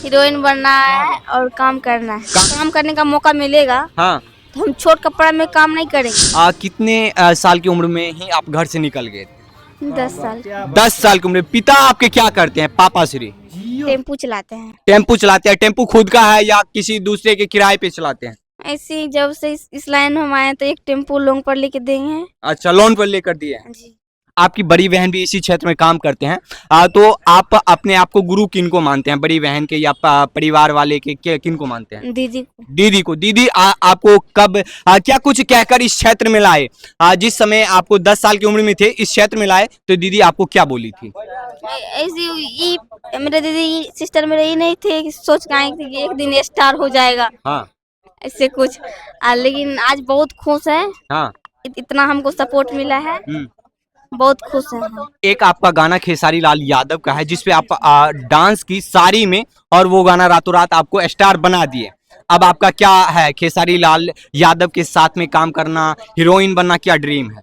Heroine बनना है और काम करना है। काम करने का मौका मिलेगा हाँ। तो हम छोट कपड़ा में काम नहीं करेंगे। कितने साल की उम्र में ही आप घर से निकल गए थे? 10 साल। 10 साल की उम्र में। पिता आपके क्या करते हैं, पापा श्री? टेम्पू चलाते हैं। टेम्पू चलाते हैं। टेम्पू खुद का है या किसी दूसरे के किराए पे चलाते हैं? ऐसे ही जब से इस लाइन में हम आए तो एक टेम्पू लोन पर लेके देंगे। अच्छा, लोन पर लेकर दिए हैं। जी। आपकी बड़ी बहन भी इसी क्षेत्र में काम करते हैं। तो आप अपने आप को गुरु किन को मानते हैं, बड़ी बहन के या परिवार वाले के किन को मानते हैं? दीदी को। दीदी को। दीदी आपको कब क्या कुछ कहकर इस क्षेत्र में लाए? जिस समय आपको 10 साल की उम्र में थे इस क्षेत्र में लाए तो दीदी आपको क्या बोली थी? ऐसी मेरे दीदी सिस्टर मेरे ये नहीं थे कि सोच के आए थे कि एक दिन स्टार हो जाएगा। हाँ ऐसे कुछ लेकिन आज बहुत खुश है। हाँ। इतना हमको सपोर्ट मिला है, बहुत खुश है हम। एक आपका गाना खेसारी लाल यादव का है जिसपे आप डांस की साड़ी में, और वो गाना रातों रात आपको स्टार बना दिए। अब आपका क्या है, खेसारी लाल यादव के साथ में काम करना, हीरोइन बनना, क्या ड्रीम है?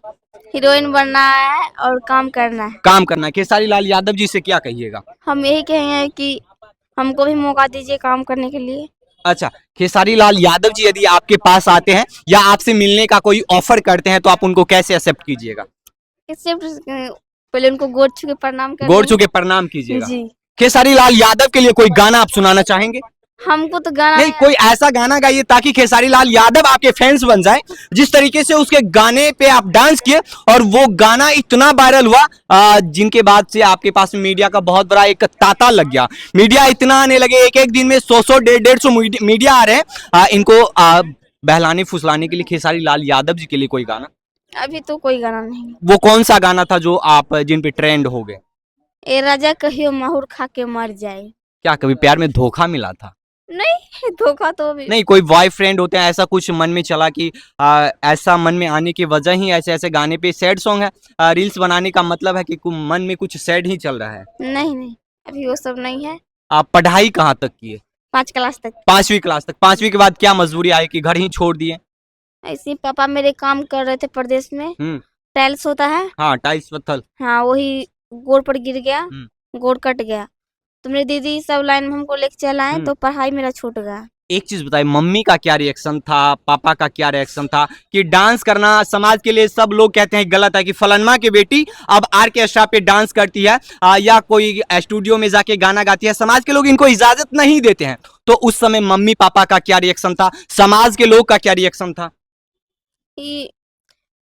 हीरोइन बनना है और काम करना है। काम करना है। खेसारी लाल यादव जी से क्या कहिएगा? हम यही कहेंगे कि हमको भी मौका दीजिए काम करने के लिए। अच्छा, खेसारी लाल यादव जी यदि आपके पास आते हैं या आपसे मिलने का कोई ऑफर करते हैं तो आप उनको कैसे एक्सेप्ट कीजिएगा? इससे पहले उनको गोड़ छू के प्रणाम कर गोड़ छू के प्रणाम कीजिएगा। जी। खेसारी लाल यादव के लिए कोई गाना आप सुनाना चाहेंगे? हमको तो गाना नहीं, कोई ऐसा गाना गाइए ताकि खेसारी लाल यादव आपके फैंस बन जाए। जिस तरीके से उसके गाने पे आप डांस किए और वो गाना इतना वायरल हुआ, जिनके बाद से आपके पास मीडिया का बहुत बड़ा एक तांता लग गया। मीडिया इतना आने लगे, एक एक दिन में 100 150 मीडिया आ रहे हैं इनको बहलाने फुसलाने के लिए। खेसारी लाल यादव जी के लिए कोई गाना? अभी तो कोई गाना नहीं। वो कौन सा गाना था जो आप जिन पे ट्रेंड हो गए? ए राजा कहियो माहौर खा के मर जाए। क्या कभी प्यार में धोखा मिला था? नहीं, धोखा तो भी नहीं, कोई बॉयफ्रेंड होते हैं, ऐसा कुछ मन में चला कि ऐसा मन में आने की वजह ही ऐसे ऐसे गाने पे सैड सॉन्ग है, रील्स बनाने का मतलब है कि मन में कुछ सैड ही चल रहा है? नहीं, अभी वो सब नहीं है। आप पढ़ाई कहाँ तक किए? 5 क्लास तक। 5वीं क्लास तक। 5वीं के बाद क्या मजबूरी आई कि घर ही छोड़ दिए? ऐसे ही पापा मेरे काम कर रहे थे प्रदेश में। टाइल्स होता है। हाँ, टाइल्स पत्थर। हाँ, वही गोड़ पर गिर गया, गोड़ कट गया। तो मेरी दीदी सब लाइन में हमको लेके चल आए तो पढ़ाई मेरा छूट गया। एक चीज बताइए, मम्मी का क्या रिएक्शन था, पापा का क्या रिएक्शन था कि डांस करना समाज के लिए सब लोग कहते हैं गलत है कि फलनमा की बेटी अब आर्केस्ट्रा पे डांस करती है या कोई स्टूडियो में जाके गाना गाती है, समाज के लोग इनको इजाजत नहीं देते हैं। तो उस समय मम्मी पापा का क्या रिएक्शन था, समाज के लोग का क्या रिएक्शन था?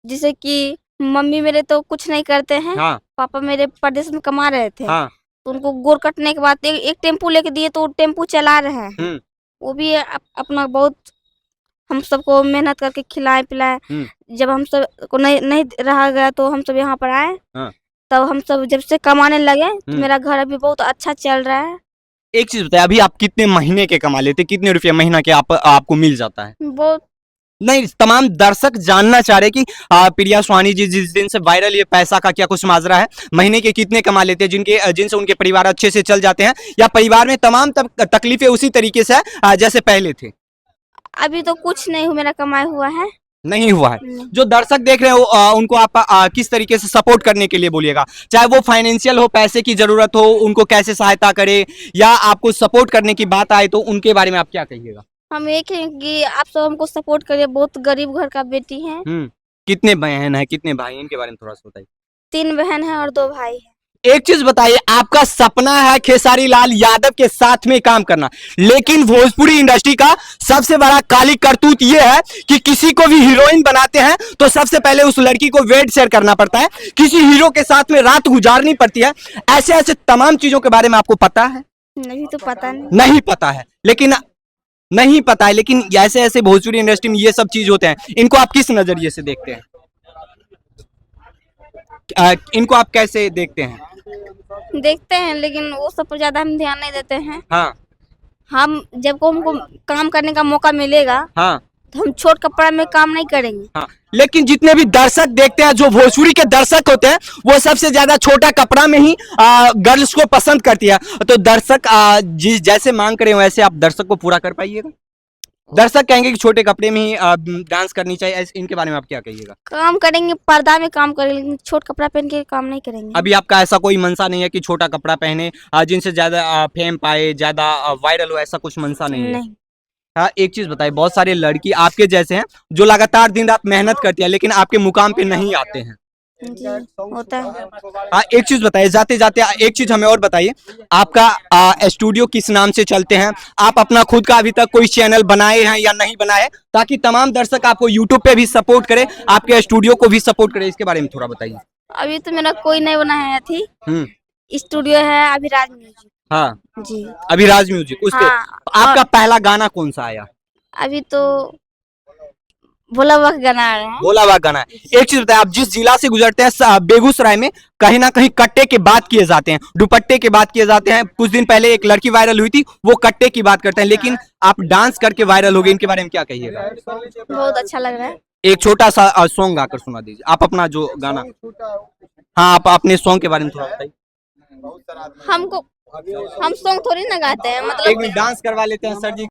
जैसे कि मम्मी मेरे तो कुछ नहीं करते हैं। हाँ। पापा मेरे प्रदेश में कमा रहे थे। हाँ। तो उनको गोड़ कटने के बाद एक टेम्पू लेके दिए तो टेम्पू चला रहे हैं। वो भी अपना बहुत हम सबको मेहनत करके खिलाए पिलाए। जब हम सब को नहीं रहा गया तो हम सब यहाँ पर आए। तब हम सब जब से कमाने लगे तो मेरा घर अभी बहुत अच्छा चल रहा है। एक चीज बताइए, अभी आप कितने महीने के कमा लेते, कितने रुपये महीना के आपको मिल जाता है? बहुत नहीं, तमाम दर्शक जानना चाह रहे कि प्रिया सुहानी जी जिस दिन से वायरल ये पैसा का क्या कुछ माजरा है, महीने के कितने कमा लेते हैं जिनसे उनके परिवार अच्छे से चल जाते हैं, या परिवार में तमाम तकलीफें उसी तरीके से जैसे पहले थे? अभी तो कुछ नहीं मेरा कमाया हुआ है। नहीं हुआ है। जो दर्शक देख रहे हो उनको आप किस तरीके से सपोर्ट करने के लिए बोलिएगा, चाहे वो फाइनेंशियल हो, पैसे की जरूरत हो, उनको कैसे सहायता करे, या आपको सपोर्ट करने की बात आए तो उनके बारे में आप क्या कहिएगा? हम एक है कि आप सब हमको सपोर्ट करिए, बहुत गरीब घर का बेटी है। कितने बहन है, कितने भाई, इनके बारे में थोड़ा सा बताइए। 3 बहन है और 2 भाई है। एक चीज बताइए, आपका सपना है खेसारी लाल यादव के साथ में काम करना, लेकिन भोजपुरी इंडस्ट्री का सबसे बड़ा काली करतूत ये है कि किसी को भी हीरोइन बनाते हैं तो सबसे पहले उस लड़की को वेट शेयर करना पड़ता है, किसी हीरो के साथ में रात गुजारनी पड़ती है। ऐसे ऐसे तमाम चीजों के बारे में आपको पता है? नहीं, तो पता नहीं पता है, लेकिन नहीं पता है, लेकिन ऐसे ऐसे भोजपुरी इंडस्ट्री में ये सब चीज होते हैं। इनको आप किस नजरिए से देखते हैं? इनको आप कैसे देखते हैं? देखते हैं, लेकिन वो सब पर ज्यादा हम ध्यान नहीं देते हैं। हाँ। हम जब को हमको काम करने का मौका मिलेगा हाँ। तो हम छोट कपड़ा में काम नहीं करेंगे। हाँ। लेकिन जितने भी दर्शक देखते हैं, जो भोजपुरी के दर्शक होते हैं, वो सबसे ज्यादा छोटा कपड़ा में ही गर्ल्स को पसंद करती है। तो दर्शक जिस जैसे मांग करे वैसे आप दर्शक को पूरा कर पाइएगा? दर्शक कहेंगे कि छोटे कपड़े में ही डांस करनी चाहिए, इनके बारे में आप क्या कहिएगा? काम करेंगे, पर्दा में काम करेंगे, लेकिन छोट कपड़ा पहन के काम नहीं करेंगे। अभी आपका ऐसा कोई मनसा नहीं है कि छोटा कपड़ा पहने जिनसे ज्यादा फेम पाए, ज्यादा वायरल हो, ऐसा कुछ मनसा नहीं है? नहीं। हाँ, एक चीज बताइए, बहुत सारे लड़की आपके जैसे हैं जो लगातार दिन रात मेहनत करती है लेकिन आपके मुकाम पे नहीं आते हैं। जी, होता है। हाँ, एक चीज बताइए, जाते जाते एक चीज हमें और बताइए, आपका स्टूडियो किस नाम से चलते हैं? आप अपना खुद का अभी तक कोई चैनल बनाए हैं या नहीं बनाए, ताकि तमाम दर्शक आपको यूट्यूब पे भी सपोर्ट करे, आपके स्टूडियो को भी सपोर्ट करे, इसके बारे में थोड़ा बताइए। अभी तो मेरा कोई नहीं बना है, थी हम्म। स्टूडियो है अभिराज म्यूजिक। हाँ, जी। अभिराज म्यूजिक, उसके हाँ, आपका पहला गाना कौन सा आया? अभी तो भोला बाबा का गाना आ रहा है। भोला बाबा गाना है। एक चीज बताइए, आप जिस जिला से गुजरते हैं बेगूसराय में कहीं ना कहीं कट्टे के बात किए जाते हैं, दुपट्टे के बात किए जाते हैं। कुछ दिन पहले एक लड़की वायरल हुई थी, वो कट्टे की बात करते हैं, लेकिन आप डांस करके वायरल हो गए, इनके बारे में क्या कहिएगा? बहुत अच्छा लग रहा है। एक छोटा सा सॉन्ग गाकर सुना दीजिए, आप अपना जो गाना। हाँ, आप अपने सॉन्ग के बारे में थोड़ा बताइए। हम सॉन्ग थोड़ी ना गाते हैं, एक मतलब मिनट डांस करवा लेते हैं सर जी।